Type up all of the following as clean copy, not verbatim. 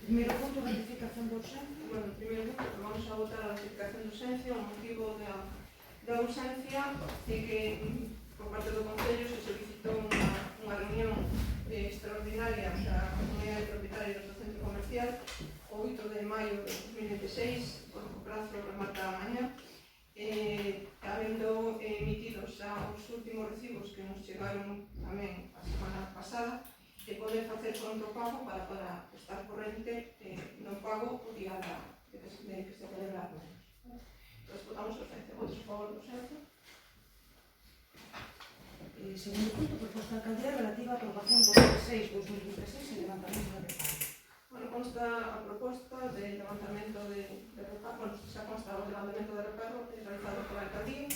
Primeiro punto, ratificación de urgencia. Bueno, en primeiro punto, vamos a votar a ratificación de urgencia. O motivo da urgencia é que por parte do Concello se solicitou unha reunión extraordinaria da comunidade de propietarios do centro comercial o 8 de maio de 2016, por o prazo remata a mañá, habendo emitidos xa os últimos recibos que nos chegaron tamén a semana pasada, de poder facer contrapago para estar corrente no pago o día de que se celebra a menos. Entón, votamos urgencia. Votos a favor de urgencia. Segundo punto, proposta de alcaldía relativa á aprobación do 6/2016 e levantamento de reparo. Bueno, consta a proposta de levantamento de reparo, bueno, xa consta o levantamento de reparo realizado pola alcaldía,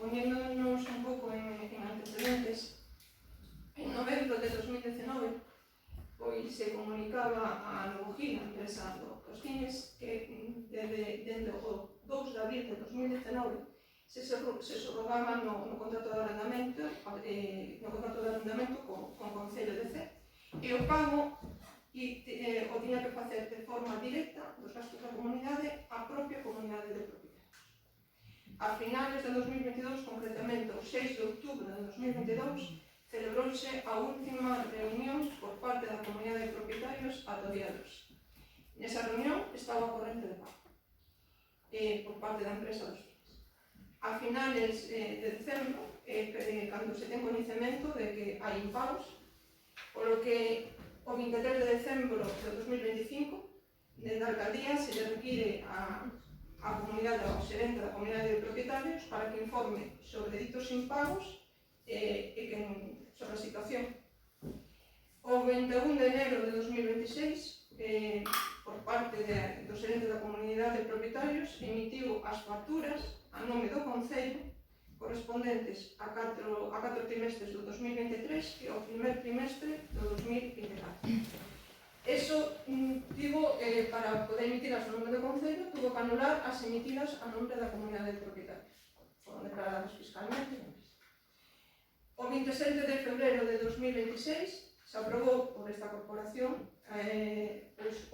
poñéndonos un pouco en antecedentes. En novembro de 2019, pois se comunicaba a Novogina, a empresa dos cines, que dende o 2 de abril de 2019 se subrogaban no contrato de arrendamento con Concello de Cee, e o pago o tiña que facer de forma directa dos gastos da comunidade a propia comunidade de propietarios. A finales de 2022, concretamente o 6 de outubro de 2022, celebrouse a última reunión por parte da comunidade de propietarios ata o día 2. Nesa reunión estaba a corrente de pago por parte da empresa dos cines. A finales de decembro, cando se ten coñecemento de que hai impagos, polo que o 23 de decembro de 2025, dende a alcaldía se le require a comunidade, ao xerente da comunidade de propietarios, para que informe sobre ditos impagos e que sobre a situación. O 21 de enero de 2026, por parte do xerente da comunidade de propietarios, emitiu as facturas a nome do Concello correspondentes a 4 trimestres do 2023 e ao primer trimestre do 2024. Eso, digo, para poder emitir as nome do Concello, tuvo que anular as emitidas a nome da comunidade de propietarios. Foron declaradas fiscalmente. O 27 de febrero de 2026 se aprobou por esta corporación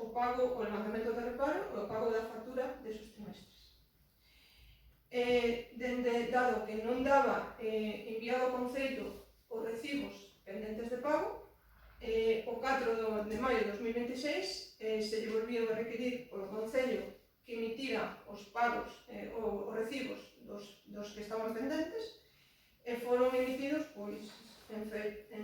o pago, o levantamento de reparo e o pago da factura desos trimestres. Dado que non daba enviado ao Concello os recibos pendentes de pago, o 4 de maio de 2026 se lle volviu a requerir polo Concello que emitira os pagos, os recibos dos que estaban pendentes, e foron emitidos en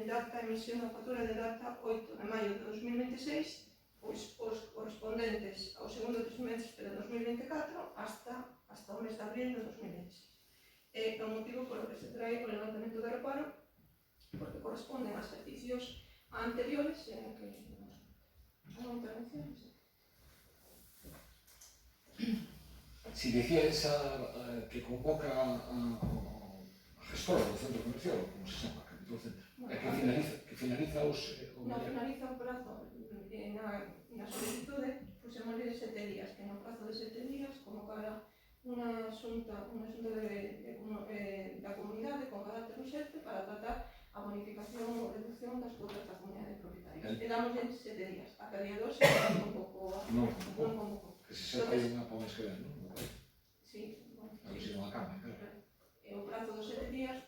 data emisión da factura de data 8 de maio de 2026, os correspondentes ao segundo trimestre de 2024 hasta o mes de abril de 2026. É o motivo polo que se trae o levantamento de reparo, porque corresponden a exercicios anteriores e a que non intervención. Si decía esa que convoca a gestora do centro comercial, como se chama, capítulo centro, que finaliza os... Non finaliza o prazo na solicitude, pusemos de 7 días, que no prazo de 7 días convocara unha xunta da comunidade con carácter urxente para tratar a bonificación ou reducción das cuotas da comunidade de propietarios. E damos 7 días, a que día 2 non convocou. Que se sepa hai unha para máis que ven, non? Sí, bueno. A ver se non acaba, claro. E o prazo dos 7 días,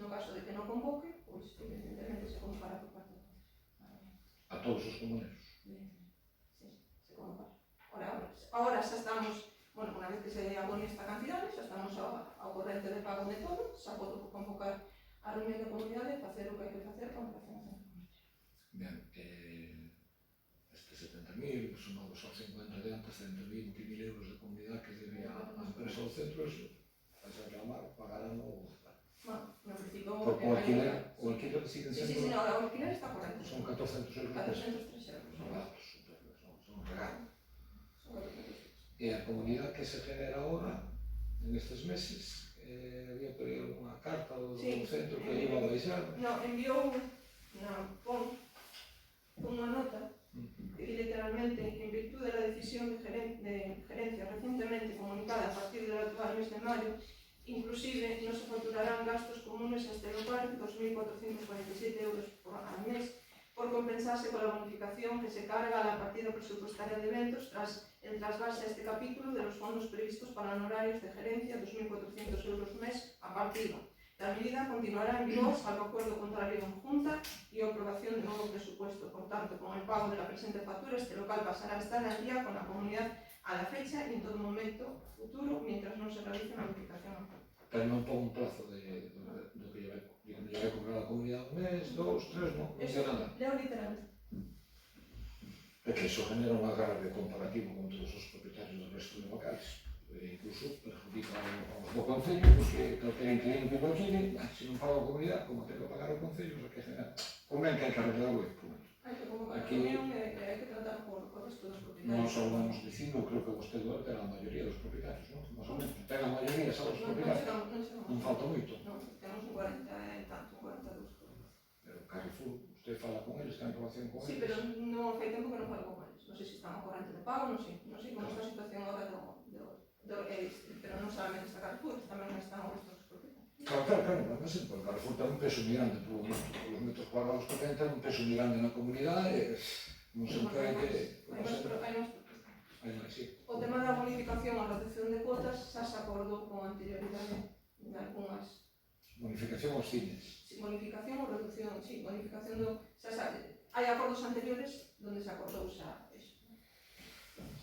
no caso de que non convoque, pois evidentemente se convocará por parte do Concello. A todos os comuneros. Sí, se convocará. Ahora xa estamos, bueno, unha vez que se abone esta cantidade, xa estamos ao corrente de pago de todo, xa podo convocar a reunión de comunidade e facer o que hai que facer con relación ao centro comercial. Ben, este 70.000, sumados aos 50 de antes, 120.000 euros de comunidade que debe a empresa do centro, vais a reclamar, pagarán o... Bueno, no principio... Porque o alquiler sigue sendo... Sí, no, o alquiler está correcto. Son 1.400 euros. 403 euros. Son un regalo. E a comunidade que se genera agora, en estes meses, había por aí unha carta do centro que iba a baixar. No, enviou unha nota que literalmente, en virtud de la decisión de gerencia recientemente comunicada a partir del actual mes de mayo, inclusive no se facturarán gastos comunes a este lugar, 2.447 euros al mes, por compensar compensarse pola bonificación que se carga a la partida presupuestaria de eventos tras el trasvase a este capítulo de los fondos previstos para honorarios de gerencia, 2.400 euros mes a partida. La medida continuará en vigor salvo acuerdo contrario en Junta y aprobación de nuevo presupuesto. Por tanto, con el pago de la presente factura, este local pasará a estar al día con la comunidad a la fecha y en todo momento futuro, mientras no se realice una modificación. Pero non pon un plazo do que lle vai cobrar a comunidade un mes, 2, 3, non dice nada. Leo literalmente. É que iso genera un agarre comparativo con todos os propietarios do resto de locales. Incluso perjudica aos do Concello, porque calquera inquilino que alquile, se non paga a comunidade, como ten que pagar o Concello, o que genera. Convén que hai que arreglar o problema. Hai que convocar a reunión e hai que tratar con o resto dos propietarios. Non só vamos dicindo, creo que vostede debe ter a maioría dos propietarios, non? Más ou menos, ten a maioría xa dos propietarios. Non falta moito. Non, temos un 40 e tanto, 42. Pero Carrefour, usted fala con eles, ten relación con eles. Sí, pero non fai tempo que non falo con eles. Non sei se están ao corrente de pago, non sei como está a situación agora pero non solamente está Carrefour, tamén están os restos dos propietarios. Claro, mas o Carrefour ten un peso moi grande polos metros cuadrados que ten un peso moi grande na comunidade, non se pode que... Hai máis, sí. O tema da bonificación ou reducción de cuotas xa se acordou con anterioridade en algunhas... Bonificación aos cines. Sí, bonificación ou reducción, sí, bonificación do... Hai acordos anteriores onde se acordou xa iso.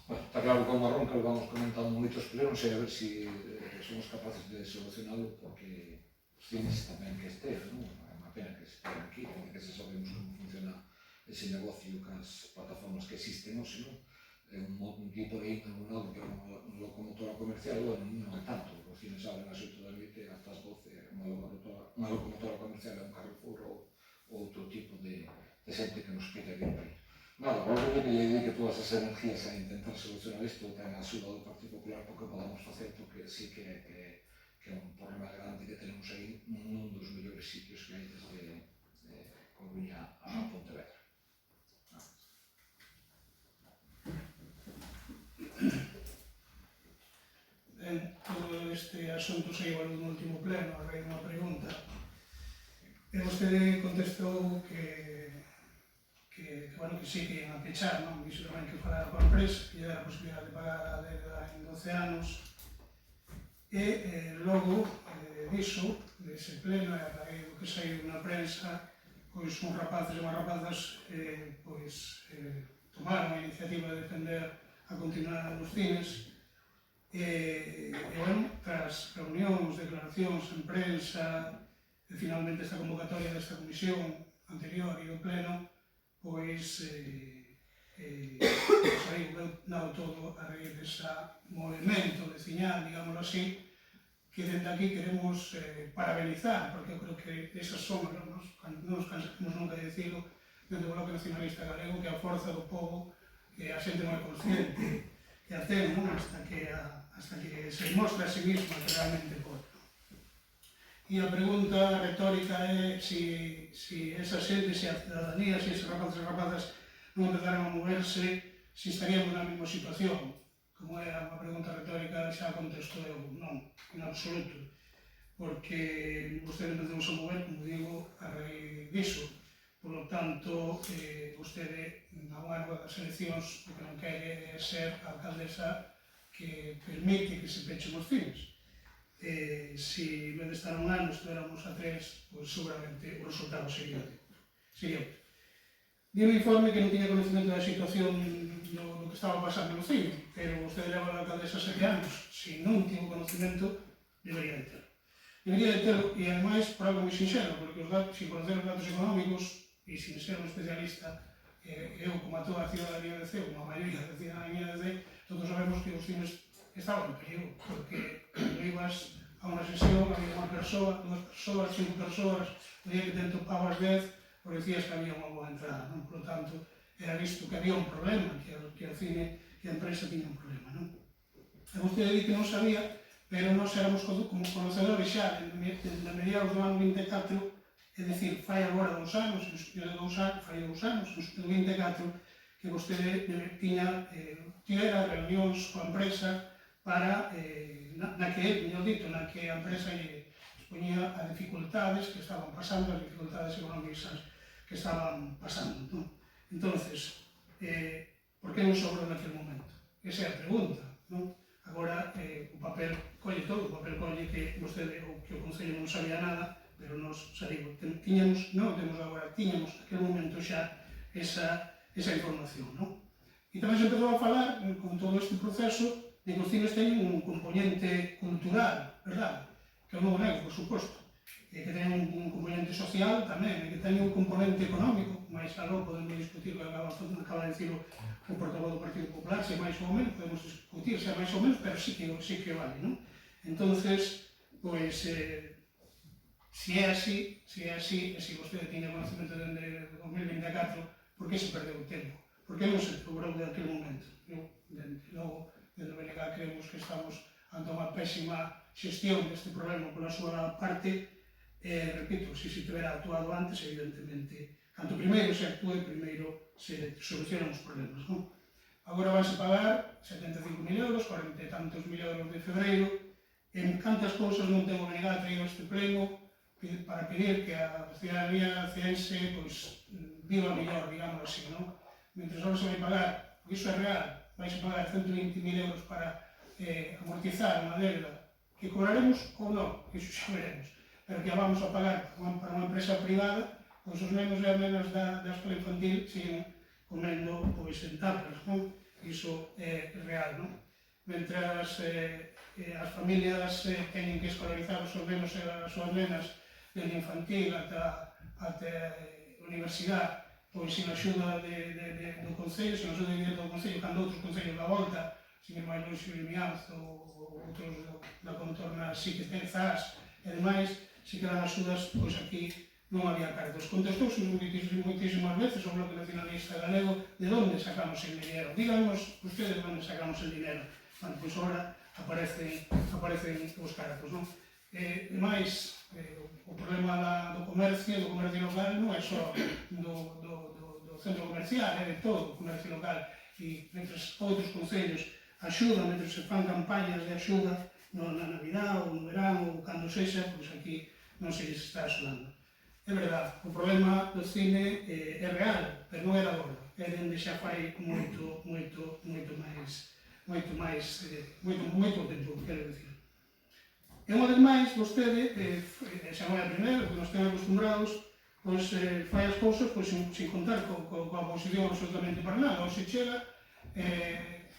Bueno, está claro que é un marrón que lo vamos comentando moitos, pero non sei a ver se somos capaces de solucionarlo, porque os cines tamén que estén, non? É unha pena que estén aquí, que se sabemos como funciona ese negocio cas plataformas que existen, non? Senón, é un tipo de inmunado que é unha locomotora comercial, bueno, non é tanto, os cines abren as 8 da noite hasta as 12, unha locomotora comercial é un Carrefour ou outro tipo de xente que nos pide vir para aí. Nada, volvo que lle dedique todas as energías a intentar solucionar isto, ten a axuda do Partido Popular porque podamos facer, porque sí que é un problema grande que tenemos aí nun dos mellores sitios que hai desde Coruña a Pontevedra. Todo este asunto se igualou no último pleno a raíz dunha pregunta e vostede contestou que sí que iban a pechar, non? Dixo tamén que falara coa empresa, que lle dá a posibilidade de pagar a débeda en 12 anos e logo diso, dese pleno e a raíz do que saiu na prensa, pois uns rapaces e unhas rapazas tomaron a iniciativa de defender a continuidade dos cines e bueno, tras reunións, declaracións en prensa e finalmente esta convocatoria desta comisión anterior e o pleno pois saiu dado todo a raíz desa movimento veciñal, digámoslo así, que dende aquí queremos parabenizar, porque eu creo que esas son, non nos cansamos nunca de dicilo, dentro do Bloque Nacionalista Galego, que a forza do povo, que a xente non é consciente, que a ten, non? Hasta que se mostra a sí misma que realmente pode. E a pregunta retórica é se esa xente, se a cidadanía, se esas rapazas e rapazas non empezaran a moverse, se estaríamos na mesma situación. Como é unha pregunta retórica, xa contesto eu, non, en absoluto. Porque vostede empezou a mover, como digo, a raíz diso. Por lo tanto, vostede, na unha das eleccións, o que non quere é ser a alcaldesa que permite que se pechen os cines. Se en vez de estar un ano estuéramos a 3, pois seguramente o resultado sería outro. Di un informe que non tiña conocimento da situación do que estaba pasando no cine, pero vostede leva a alcaldesa 7 anos, se non tivo conocimento, debería de terlo. Debería de terlo, e ademais por algo moi sinxelo, porque sin conocer os datos económicos e sin ser un especialista, eu como a toda a ciudadanía de Ceo, como a maioría da ciudadanía de Ceo, todos sabemos que os cines estaban en peligro, porque cando ibas a unha sesión, había unha persoa, 2 persoas, 5 persoas, o día que te topabas 10, por decías que había unha boa entrada, non? Por lo tanto, era visto que había un problema, que o cine, que a empresa tiña un problema, non? E vostede di que non sabía, pero nós éramos como conocedores xa, na mediados do ano 24, é dicir, fai agora 2 anos, fai 2 anos, no 24, que vostede tivera reunións coa empresa para, na que a empresa lle expoñía as dificultades que estaban pasando, as dificultades económicas que estaban pasando, non? Entonces, por que non sobrou naquele momento? Esa é a pregunta, non? Agora, o papel colle todo, o papel colle que vostede ou que o Concello non sabía nada, pero nos, xa digo, tiñamos, non temos agora, tiñamos naquele momento xa esa información, non? E tamén se empezou a falar, con todo este proceso, de que os cines teñen un componente cultural, verdad? Que eu non o nego, por suposto. E que teñen un componente social tamén, e que teñen un componente económico, máis algo podemos discutir, que acaba de dicir o portavoz do Partido Popular, se máis ou menos, podemos discutir se máis ou menos, pero sí que vale, non? Entonces, pois, se é así, e se vostede tiña conocimento dende 2024, por que se perdeu o tempo? Por que non se cobrou de aquel momento? Logo, dende o BNG creemos que estamos ante unha pésima xestión deste problema pola súa parte. Repito, se se tivera actuado antes, evidentemente, canto primeiro se actúe, primeiro se solucionan os problemas, non? Agora vanse pagar 75.000 euros, 40 e tantos mil euros de febreiro, en cantas cousas non ten o BNG traído este pleno para pedir que a ciudadanía ciense viva mellor, digamos así, non? Mentre ahora se vai pagar, porque iso é real, vais pagar 120.000 euros para amortizar unha deuda que cobraremos ou non, iso xa veremos, pero que a vamos a pagar para unha empresa privada, pois os nenos e as nenas da escola infantil siguen comendo en tapas, non? Iso é real, non? Mentras as familias teñen que escolarizar os seus nenos e as súas nenas desde infantil ata a universidade, pois sin axuda do Concello, sin axuda directa do Concello, cando outros concellos da volta, sin ir máis longe o Mianzo ou outros da contorna, sí que ten ZAS e demais, se quedan axudas, pois aquí non había cartos. Contestouse moitísimas veces o Bloque Nacionalista Galego de onde sacamos el dinero. Díganos ustedes de onde sacamos el dinero. Bueno, pois agora aparecen os cartos, non? E máis, o problema do comercio local non é só do centro comercial, é de todo o comercio local. E mentre outros concellos axudan, mentre se fan campañas de axuda na Navidad ou no verán ou cando sexa, pois aquí non se lles está axudando. É verdade, o problema do cine é real, pero non é de agora, é dende xa fai moito tempo, quero dicir. E unha vez máis, vostede, xa non é a primeira, que nos ten acostumbrados, pois fai as cousas sin contar coa oposición absolutamente para nada, ou se chega,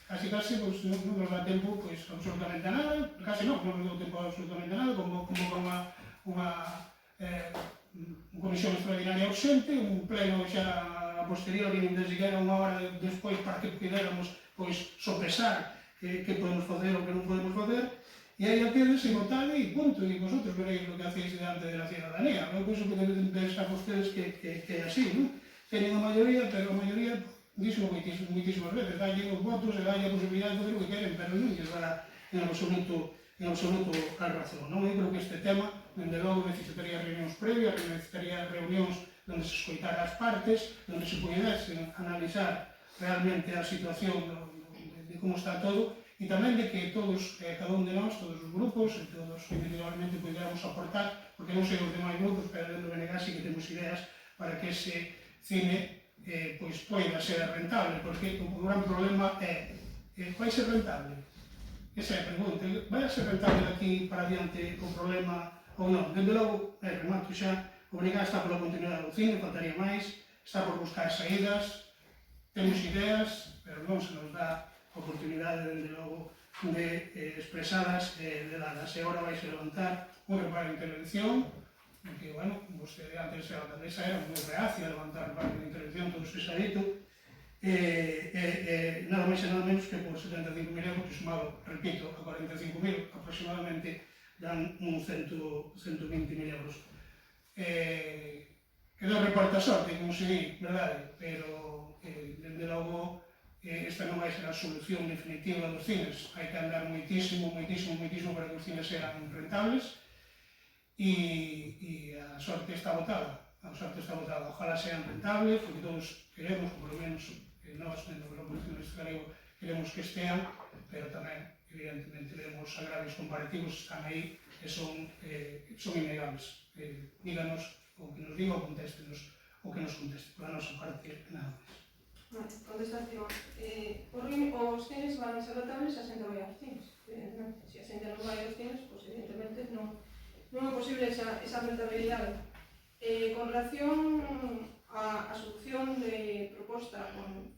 casi non nos dá tempo absolutamente a nada, casi non nos dá tempo absolutamente a nada, convoca unha comisión extraordinaria urxente, un pleno xa a posteriori, nin sequera unha hora despois para que puderamos sopesar que podemos facer ou que non podemos facer, e aí a quedes e votade e punto, e vosotros veréis o que hacéis diante de la ciudadanía. Eu penso que deben pensar vostedes que é así, non? Teñen a maioría, pero a maioría, díxo moitísimas veces, dalle os votos e dalle a posibilidade de fazer o que queren, pero non lles dá en absoluto a razón, non? Eu creo que este tema, dende logo, necesitaría reunións previas, necesitaría reunións onde se escoitara as partes, onde se pudesen analizar realmente a situación de como está todo, e tamén de que todos, cada un de nós, todos os grupos, e todos individualmente puderamos aportar, porque non sei os demais grupos, pero dentro do BNG sí que temos ideas para que ese cine poida ser rentable, porque o gran problema é, vai ser rentable? Esa é a pregunta. Vai ser rentable daqui para adiante o problema ou non? Dende logo, remato xa, o BNG está pola continuidade do cine, faltaría máis, está por buscar saídas, temos ideas, pero non se nos dá oportunidade, dende logo, de expresadas de dadas. E agora vais a levantar un reparo de intervención, porque, bueno, vostede antes a alcaldesa era moi reacia a levantar reparo de intervención, todo se xa dito, nada máis e nada menos que por 75.000 euros, que sumado, repito, a 45.000 aproximadamente, dan uns 120.000 euros. Quedou reparta sorte, como se di, verdade, pero, dende logo, esta non vai ser a solución definitiva dos cines. Hai que andar moitísimo para que os cines sean rentables, e a sorte está botada. Ojalá sean rentables, porque todos queremos, por lo menos nós, dentro do Bloque Nacionalista Galego, queremos que estean, pero tamén, evidentemente, vemos agravios comparativos, están aí, e son innegables. Díganos o que nos diga ou contéstenos o que nos conteste. Por a nosa parte, nada máis. Vale, contestación. Os cines van a ser adaptables a xente vai aos cines. Evidentemente, se a xente non vai aos cines, pois evidentemente non é posible esa rentabilidade. Con relación a solución de proposta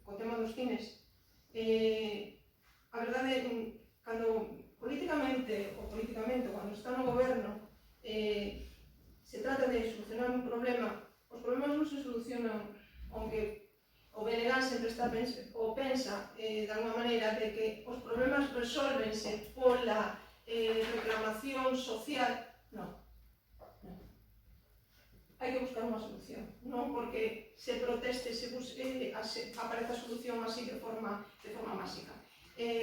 co tema dos cines, a verdade, cando políticamente, cando está no goberno, se trata de solucionar un problema, os problemas non se solucionan, aunque o BNG sempre está pensa de alguma maneira de que os problemas resolvense pola reclamación social. Non. Hai que buscar unha solución, non porque se proteste, aparece a solución así de forma máxica.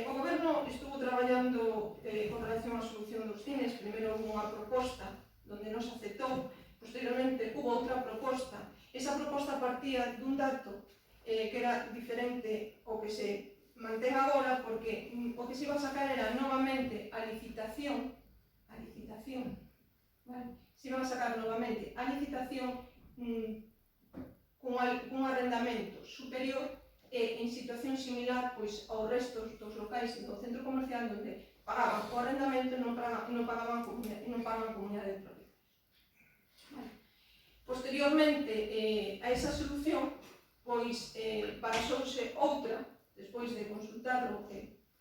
O goberno estuvo traballando con relación á solución dos cines. Primeiro hubo unha proposta onde non se aceptou, posteriormente hubo outra proposta. Esa proposta partía dun dato que era diferente ao que se mantén agora, porque o que se iba a sacar era novamente a licitación, vale? Se iba a sacar novamente a licitación cun arrendamento superior e en situación similar pois aos restos dos locais do centro comercial onde pagaban o arrendamento e non pagaban comunidade de propietarios. Vale. Posteriormente a esa solución, pois baraxouse outra, despois de consultarlo,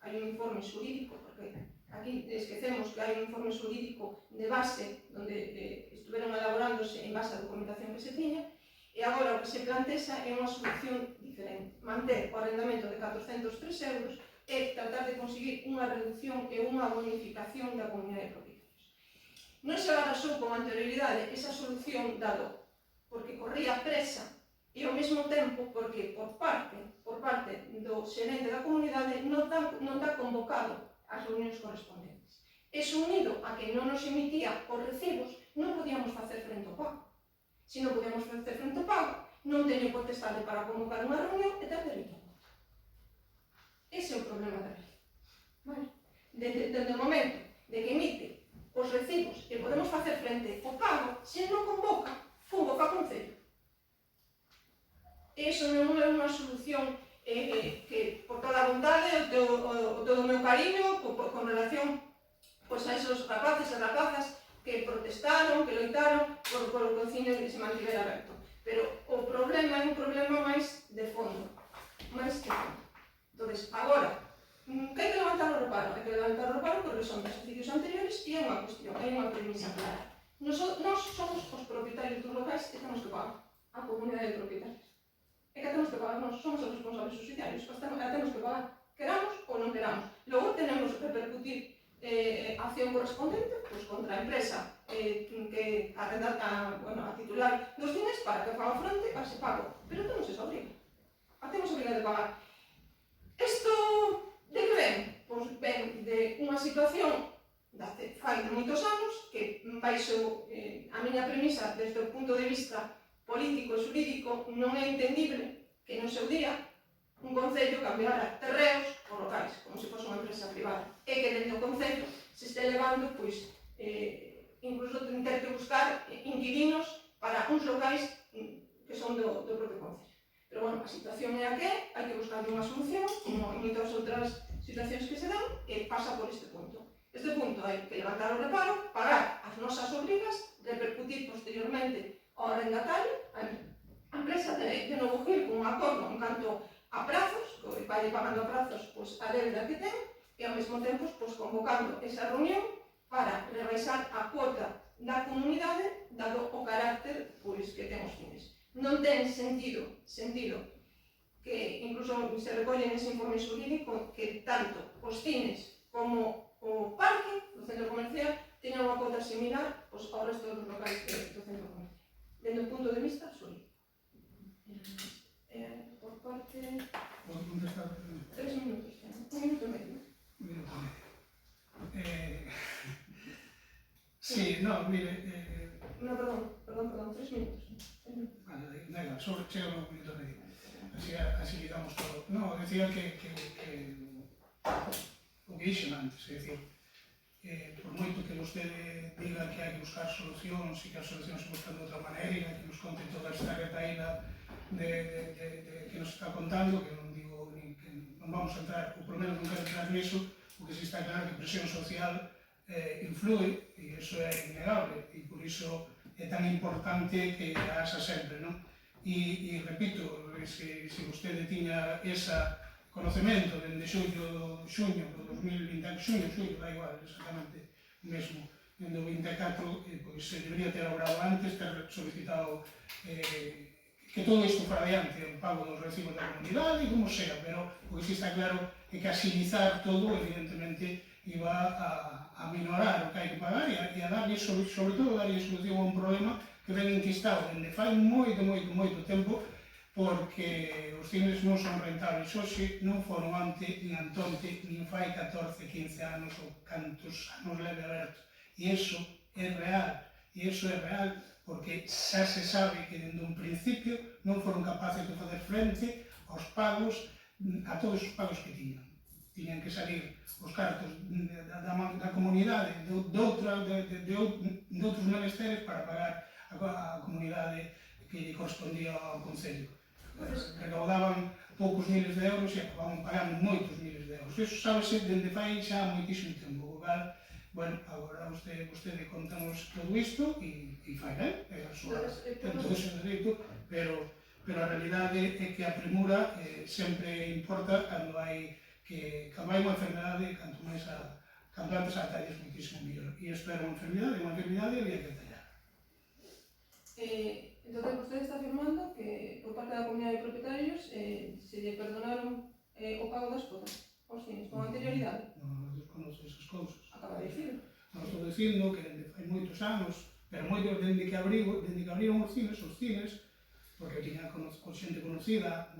hai un informe xurídico, porque aquí esquecemos que hai un informe xurídico de base, onde estuveron elaborándose en base á documentación que se tiña, e agora o que se plantexa é unha solución diferente, manter o arrendamento de 403 euros e tratar de conseguir unha reducción e unha bonificación da comunidade de propietarios. Non se baraxou con anterioridade esa solución dado porque corría presa e ao mesmo tempo porque por parte do xerente da comunidade non está convocado as reunións correspondentes. Eso unido a que non nos emitía os recibos, non podíamos facer frente ao pago. Se non podíamos facer frente ao pago, non teño potestade para convocar unha reunión e ter dereito a voto. Ese é o problema da lei. Vale? Desde o momento de que emite os recibos e podemos facer frente ao pago, se non convoca o Concello. Iso non é unha solución que, por toda a vontade, o todo o meu cariño, con relación a esos rapaces e rapazas que protestaron, que loitaron por o cine que se mantivera aberto. Pero o problema é un problema máis de fondo, máis que fondo. Entón, agora, que hai que levantar o reparo? Hai que levantar o reparo porque son dos exercicios anteriores e é unha cuestión, é unha premisa clara. Nós somos os propietarios dos locais e temos que pagar a comunidade de propietarios. É que temos que pagar, nós somos os responsables societarios, a temos que pagar, queramos ou non queramos. Logo tenemos que repercutir a acción correspondente contra a empresa que a titular dos cines para que faga fronte a ese pago. Pero temos esa obriga. Temos obriga de pagar. Isto de que ven? Pois ven de unha situación fai de moitos anos que baixo a miña premisa desde o punto de vista político e xurídico non é entendible que no seu día un concello cambiara terreos por locais, como se fose unha empresa privada, e que dentro do concello se este levando, pois, incluso ter que buscar inquilinos para uns locais que son do propio concello. Pero, bueno, a situación é a que hai que buscar unha solución, como en moitas outras situacións que se dan, e pasa por este punto. Este punto hai que levantar o reparo, pagar as nosas obrigas, repercutir posteriormente ao arrendatario, a empresa de Novo Gil, con un acordo en canto a prazos, que vai pagando a prazos a débeda que ten, e ao mesmo tempo convocando esa reunión para rebaixar a cuota da comunidade, dado o carácter que ten os cines. Non ten sentido que incluso se recolle nese informe xurídico que tanto os cines como o parque do centro comercial teñan unha cuota similar ao resto dos locais do centro comercial, dentro do punto de vista xurídico. Por parte... ¿Puedo contestar? 3 minutos, un minuto e medio. Un minuto e medio. Sí, no, mire... No, perdón, 3 minutos. Vale, nada, solo chego un minuto e medio. Así quedamos todo. No, decía que o que dixen antes, é dicir, por moito que vostede diga que hai que buscar solucións e que as solucións se buscan de outra maneira, que nos conte toda esta retaíla que nos está contando, que non digo que non vamos a entrar, ou polo menos non quero entrar niso, porque si está claro que a presión social influi, e iso é innegable, e por iso é tan importante que haxa sempre, non? E repito, se vostede tiña ese conocemento dende xuño do 2020, xuño, da igual, exactamente o mesmo, dende o 24, pois se debería ter obrado antes, ter solicitado que todo isto fora adiante, o pago dos recibos da comunidade, como sea, pero o que si está claro é que asinizar todo, evidentemente, iba a minorar o que hai que pagar e a darlle, sobre todo, darlle solución a un problema que ven enquistado dende fai moito tempo, porque os cines non son rentables hoxe, non foron ante, nin antonte, nin fai 14, 15 anos ou cantos anos leve aberto. E iso é real, porque xa se sabe que dende un principio non foron capaces de facer frente aos pagos, a todos os pagos que tiñan. Tiñan que salir os cartos da comunidade de outros menesteres para pagar a comunidade que correspondía ao Concello. Recaudaban poucos miles de euros e acababan pagando moitos miles de euros. Iso sábese dende fai xa moitísimo tempo. Bueno, agora vostede contanos todo isto e fai ben, ten todo ese dereito, pero a realidade é que a premura sempre importa cando hai unha enfermedade, canto antes a talles moitísimo mellor. E isto era unha enfermedade había que tallar. Entón, vostede está afirmando que por parte da comunidade de propietarios se lle perdonaron o pago das cotas aos cines con anterioridade? Non desconoce esas cousas. Acaba de dicir. Non estou dicindo que dende fai moitos anos, pero moitos dende que abriron os cines, porque tiña xente conocida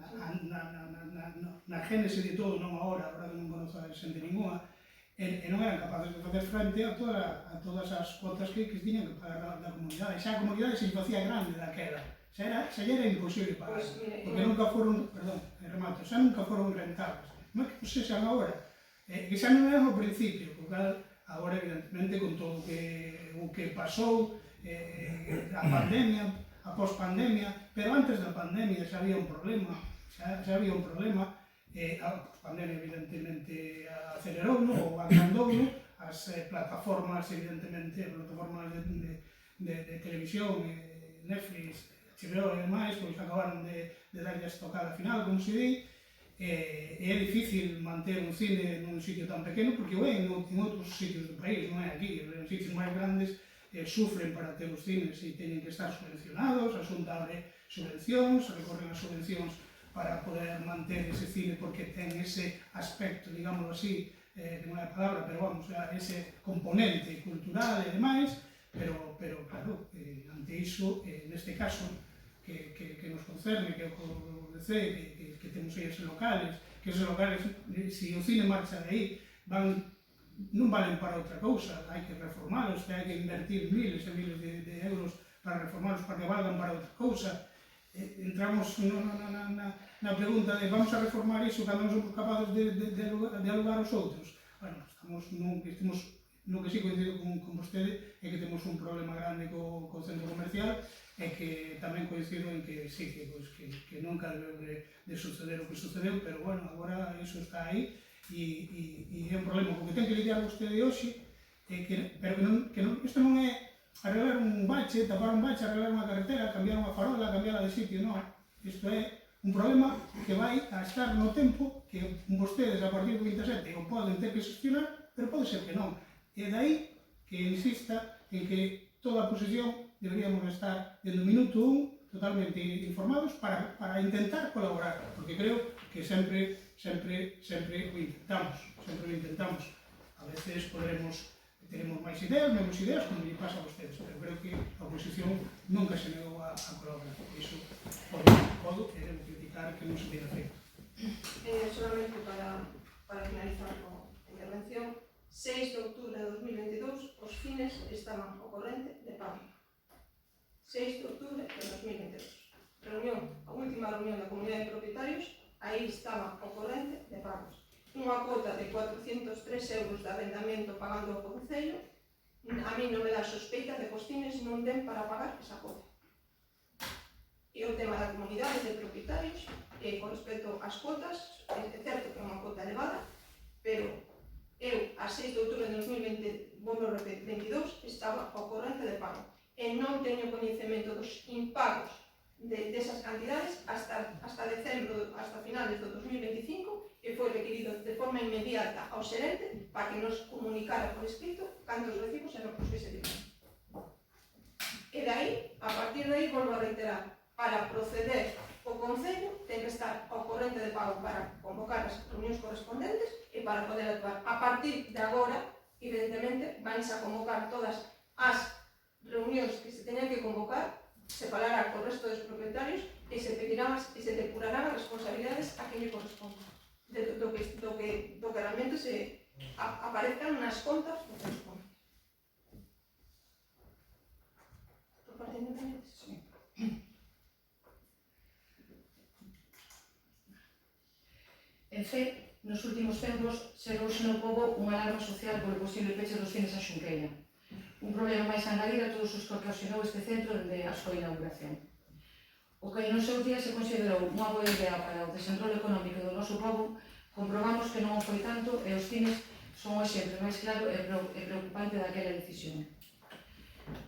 na génese de todo, non agora non conozo a xente ninguna, e non eran capaces de facer frente a todas as cuotas que tiñan que pagar da comunidade. Xa a comunidade se facía grande daquela, xa era imposible pagar, porque nunca foron, xa nunca foron rentables. Non é que sexan agora, que xa non eran ao principio, porque agora evidentemente con todo o que pasou, a pandemia, a pospandemia, pero antes da pandemia xa había un problema, a pandemia evidentemente acelerouno ou agrandouno, as plataformas, evidentemente, plataformas de televisión, Netflix, HBO e demais, pois acabaron de darlle a estocada final, como se di, é difícil manter un cine nun sitio tan pequeno, porque o é en outros sitios do país, non é aquí, en sitios máis grandes sufren para ter os cines e teñen que estar subvencionados, a Xunta abre subvencións, recorren as subvencións para poder manter ese cine porque ten ese aspecto, digámoslo así, non é a palabra, pero vamos, ese componente cultural e demais, pero claro, ante iso, neste caso, que nos concerne, que é o DC, que temos aí eses locales, que eses locales, se o cine marcha de aí, non valen para outra cousa, hai que reformalos, hai que invertir miles e miles de euros para reformalos, para que valgan para outra cousa. Entramos na pregunta de vamos a reformar iso cando non somos capaces de alugar os outros. Bueno, estamos no que sí coincido con vostede é que temos un problema grande co centro comercial e que tamén coincido en que sí, que nunca debeu de suceder o que sucedeu, pero bueno, agora iso está aí e é un problema con que ten que lidiar vostede hoxe, pero que isto non é arreglar un bache, tapar un bache, arreglar unha carretera, cambiar unha farola, cambiarla de sitio, non. Isto é un problema que vai a estar no tempo que vostedes a partir do 27 o poden ter que xestionar, pero pode ser que non. E dai que insista en que toda a posición deberíamos estar desde o minuto 1 totalmente informados para intentar colaborar, porque creo que sempre o intentamos. A veces teremos máis ideas, menos ideas, como lle pasa a vostedes, pero creo que a oposición nunca se negou a colaborar. Iso podo criticar que non se tiene feito. Solamente para finalizar a intervención, 6 de outubro de 2022 os cines estaban ao corrente de pago. 6 de outubro de 2022. A última reunión da comunidade de propietarios, aí estaba ao corrente de pagos. Unha cota de 403 euros de arrendamento pagando ao Concello, a mí non me dá sospeita de que os cines non den para pagar esa cota. é o tema da comunidade de propietarios, con respecto ás cuotas, é certo que é unha cuota elevada, pero eu, a 6 de outubro de 2022, estaba ao corrente de pago, e non teño coñecemento dos impagos desas cantidades hasta decembro, hasta finales do 2025, e foi requerido de forma inmediata ao xerente para que nos comunicara por escrito cantos recibos e non os que se dieron. E dai, a partir de aí, volvo a reiterar, para proceder o Concello ten que estar ao corrente de pago para convocar as reunións correspondentes e para poder actuar. A partir de agora, evidentemente, vais a convocar todas as reunións que se teñan que convocar, se falará co resto dos propietarios e se pedirán e se depurarán as responsabilidades a que lle corresponda. Do que realmente se aparezcan nas contas do corresponde. Por parte independiente? Sí. En fe, nos últimos tempos, xerouse no pobo unha alarma social polo posible peche dos cines a Xunqueira. Un problema máis a engadir a todos os que ocasionou este centro dende a súa inauguración. O que no seu día se considerou unha boa idea para o desenrolo económico do noso pobo, comprobamos que non o foi tanto e os cines son o exemplo máis claro e preocupante daquela decisión.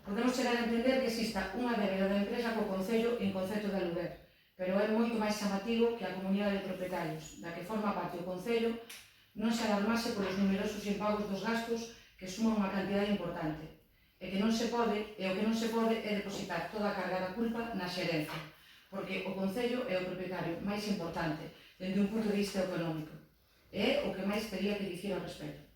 Podemos chegar a entender que exista unha débeda da empresa co Concello en concepto de aluguer, pero é moito máis chamativo que a comunidade de propietarios, da que forma parte o Concello, non se alarmase polos numerosos impagos dos gastos que suman unha cantidade importante, e que non se pode, e o que non se pode é depositar toda a carga da culpa na xerencia, porque o Concello é o propietario máis importante dende un punto de vista económico, e é o que máis teria que dicir ao respecto.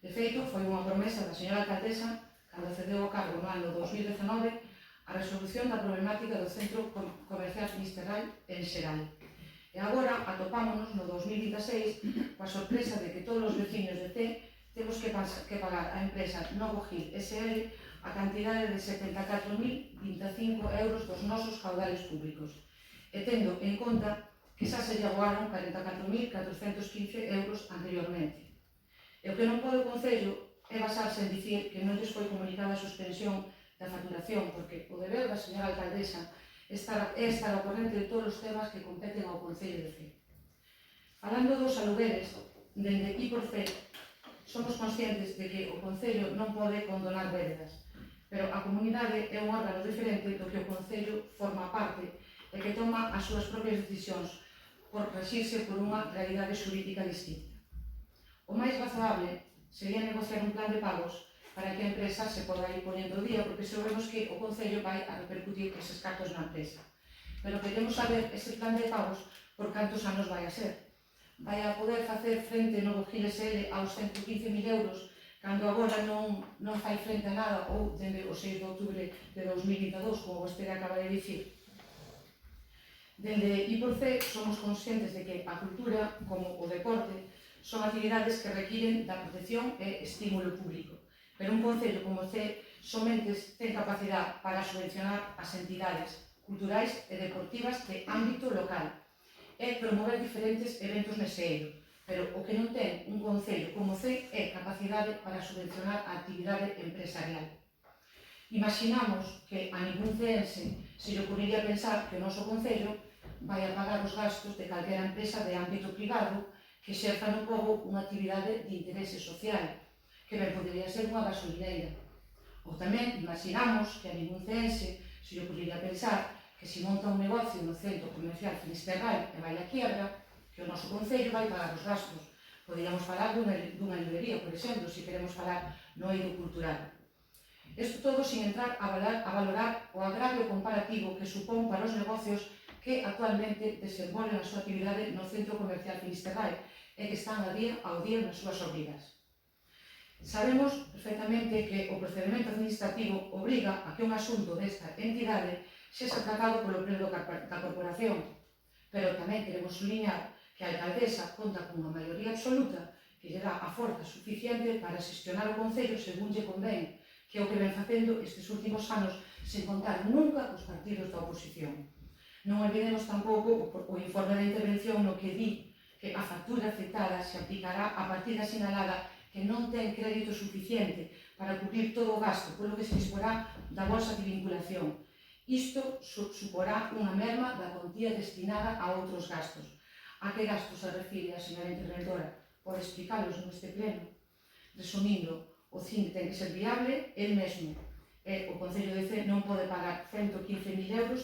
De feito, foi unha promesa da señora alcaldesa cando cedeu o cargo no ano 2019 a resolución da problemática do Centro Comercial Finisterrai en xeral. E agora atopámonos no 2026 coa sorpresa de que todos os veciños de T temos que pagar a empresa Novo Gil SL a cantidade de 74.025 euros dos nosos caudales públicos, e tendo en conta que xa se llegoaron 44.415 euros anteriormente. E o que non pode o Concello é basarse en dicir que non lles foi comunicada a suspensión da facturación, porque o deber da señora alcaldesa é estar ao corrente de todos os temas que competen ao Concello de Cee. Falando dos alugueres, dende I+C, somos conscientes de que o Concello non pode condonar débedas, pero a comunidade é un órgano diferente do que o Concello forma parte e que toma as súas propias decisións por regirse por unha realidade xurídica distinta. O máis razoable sería negociar un plan de pagos para que a empresa se poda ir ponendo día, porque sabemos que o Concello vai a repercutir eses cartos na empresa. Pero queremos saber ese plan de pagos por cantos anos vai a ser. Vai a poder facer frente Novo Gil SL aos 115.000 euros cando agora non fai frente a nada ou dende o 6 de outubro de 2022, como vostede acaba de dicir. Dende I+C somos conscientes de que a cultura, como o deporte, son actividades que requiren da protección e estímulo público. Pero un concello como Cee somente ten capacidade para subvencionar as entidades culturais e deportivas de ámbito local e promover diferentes eventos nese eido, pero o que non ten un concello como Cee é capacidade para subvencionar a actividade empresarial. Imaginamos que a ningún ceense se lle ocurriría pensar que o noso concello vai a pagar os gastos de calquera empresa de ámbito privado que xerza no pobo unha actividade de interese social, que ben podería ser unha gasolineira. Ou tamén imaginamos que a ningún ceense se lle ocurriría pensar que se monta un negocio no Centro Comercial Finisterrai e vai a quiebra, que o noso concello vai pagar os gastos. Poderíamos falar dunha librería, por exemplo, se queremos falar no eido cultural. Isto todo sin entrar a valorar o agravio comparativo que supón para os negocios que actualmente desenvolven a súa actividade no Centro Comercial Finisterrai e que están ao día nas súas obrigas. Sabemos perfectamente que o procedimento administrativo obriga a que un asunto desta entidade sexa tratado polo pleno da corporación, pero tamén queremos subliñar que a alcaldesa conta cunha maioría absoluta que lle dá a forza suficiente para xestionar o concello según lle convén, que é o que ven facendo estes últimos anos sen contar nunca cos partidos da oposición. Non olvidemos tampouco o informe da intervención no que di que a factura aceptada se aplicará a partida sinalada que non ten crédito suficiente para cubrir todo o gasto, polo que se disporá da bolsa de vinculación, Isto suporá unha merma da contía destinada a outros gastos. A que gastos se refire a señora interventora? Pode explicalos neste pleno. Resumindo, o CIN ten que ser viable el mesmo. O Concello de Cee non pode pagar 115.000 euros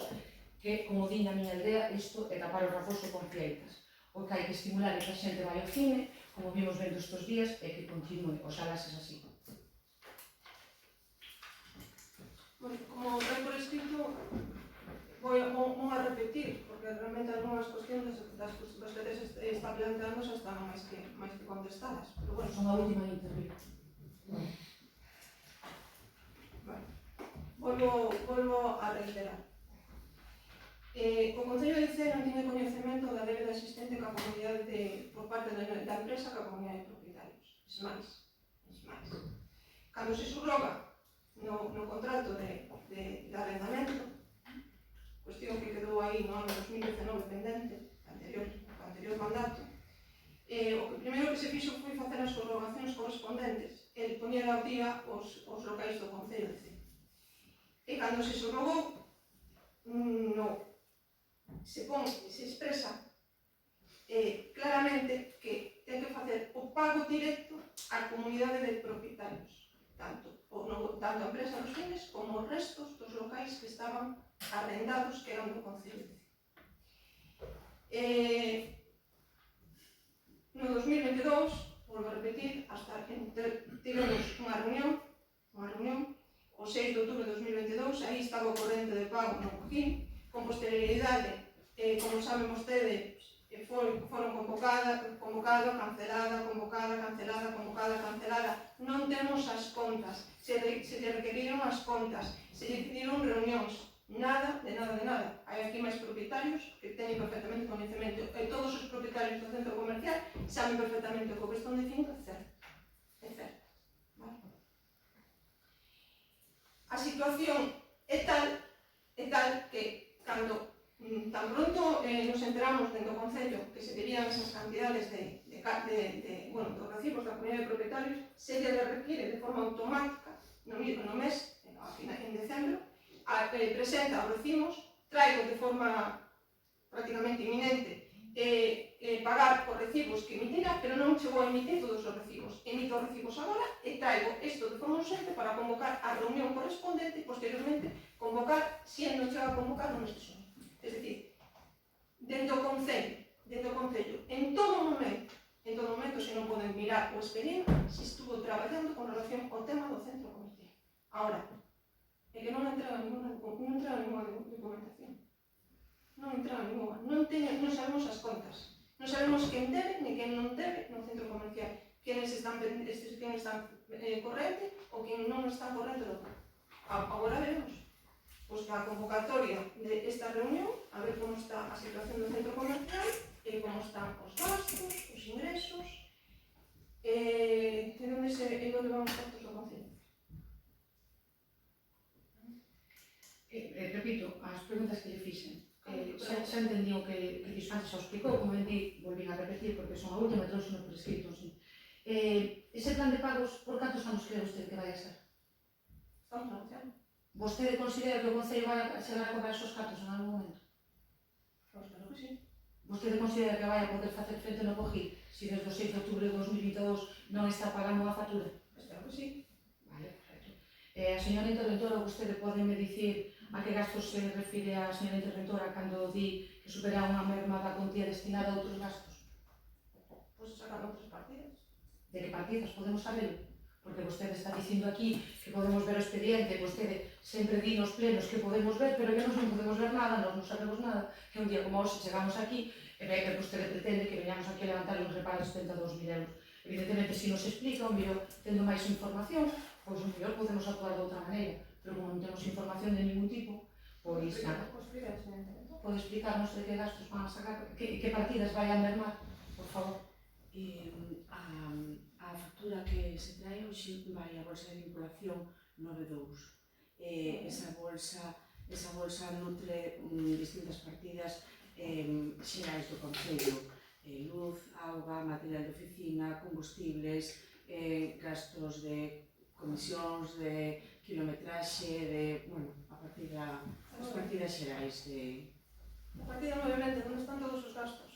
que, como din na miña aldea, isto é tapar o raposo con fieitas. O que hai que estimular é que a xente vai ao cine, como vimos vendo estes días, e que continue, oxalá sexa así. Bueno, como vai por escrito, vou a repetir, porque realmente algunhas cuestiones das que vostedes están planteando xa están máis que contestadas. Pero bueno, Son a última interview. volvo a reiterar. O Concello de Cee non tiene coñecemento da débeda existente coa comunidade por parte da empresa coa comunidade de propietarios. Es máis. Cando se subroga no contrato de arrendamento, cuestión que quedou aí no ano 2019 pendente, anterior mandato, o que primeiro que se fixo foi facer as subrogacións correspondentes e poñer ao día os locais do Concello de Cee. E cando se subrogou, se expresa claramente que ten que facer o pago directo á comunidade de propietarios, tanto a empresa dos fines como os restos dos locais que estaban arrendados que eran do Concello de Cee. No 2022, volvo a repetir, tivemos unha reunión o 6 de outubro de 2022, aí estaba o corrente de pago no Coquín, con posterioridade, como saben vostedes, foron convocada, cancelada, non temos as contas, se requeriron as contas, se decidiron reunións, nada. Hai aquí máis propietarios que teñen perfectamente coñecemento, e todos os propietarios do centro comercial saben perfectamente o que están dicindo é certo. A situación é tal que cando tan pronto nos enteramos dentro do Concello que se querían esas cantidades de recibos da comunidade de propietarios, se lle requiere de forma automática no mes, en decembro, presenta os recibos, traigo de forma prácticamente inminente pagar os recibos que emitira, pero non chegou a emitir todos os recibos. Emito os recibos agora e traigo isto de forma urgente para convocar a reunión correspondente e posteriormente convocar, se non chega a convocar, no mes de xunio. Es decir, dentro do Concello, en todo momento, se non poden mirar o expediente, se estuvo traballando con relación ao tema do centro comercial. Ahora, é que non entrega ninguna documentación. Non sabemos as contas. Non sabemos quen debe ni quen non debe no centro comercial. Quen están corrente ou quen non está corrente do pago. Agora veremos. Pois a convocatoria de esta reunión, a ver como está a situación do centro comercial e como están os gastos, os ingresos e onde van os gastos do Concello. Repito, as preguntas que lle fixen. Xa entendí o que dixo antes, xa o explicou, como ben di, volvín a repetir, porque son a última, trouxe no por escrito, sí. Ese plan de pagos, por cantos anos cree vostede que vai a ser? Estamos negociando. Vostede considera que o Concello vai a chegar a cobrar esos cartos en algún momento? Pois claro que sí. Vostede considera que vai a poder facer frente no COGID se desde o 6 de outubro de 2022 non está pagando a factura? Pois claro que sí. Vale, perfecto. A señora interventora, vostede podeme dicir a que gastos se refire a señora interventora cando di que supera unha merma da contía destinada a outros gastos? Pois sacan outras partidas. De que partidas? Podemos saberlo? Porque vostede está dicindo aquí que podemos ver o expediente, vostede sempre di nos plenos que podemos ver, pero que nós non podemos ver nada, nós non sabemos nada, que un día como hoxe chegamos aquí e ve que vostede pretende que veñamos aquí a levantar un reparo de 72.000 euros. Evidentemente, se nos explica, o mellor, tendo máis información, pois o mellor podemos actuar de outra maneira, pero como non temos información de ningún tipo, pois nada. Pode explicarnos de que gastos van a sacar, que partidas vai a mermar, por favor. A factura que se trae hoxe vai a bolsa de vinculación 92. Esa bolsa nutre distintas partidas xerais do Concello, luz, auga, material de oficina, combustibles, gastos de comisións, de kilometraxe, de, bueno, a partida, as partidas xerais de... A partida, obviamente, onde están todos os gastos?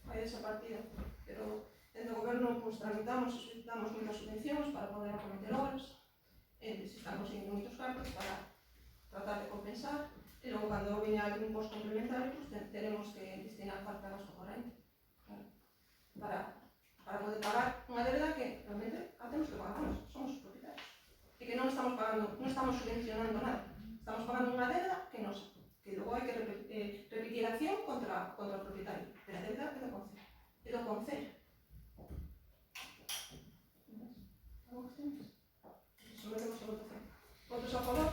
Hai esa partida, pero dentro do goberno pues, tramitamos e solicitamos moitas subvencións para poder acometer obras, se están conseguindo moitos cartos para tratar de compensar, e logo cando veña algún posto complementario, pues, teremos que destinar parte a gasto corrente, claro, para poder pagar unha débeda que realmente a temos que pagarnos, somos os propietarios, e que non estamos pagando, non estamos subvencionando nada, estamos pagando unha débeda que nos que logo hai que repetir a acción contra o propietario, pero a débeda é do Concello. É do Concello. Algo que temos? Sometemos a votación. Votos a favor?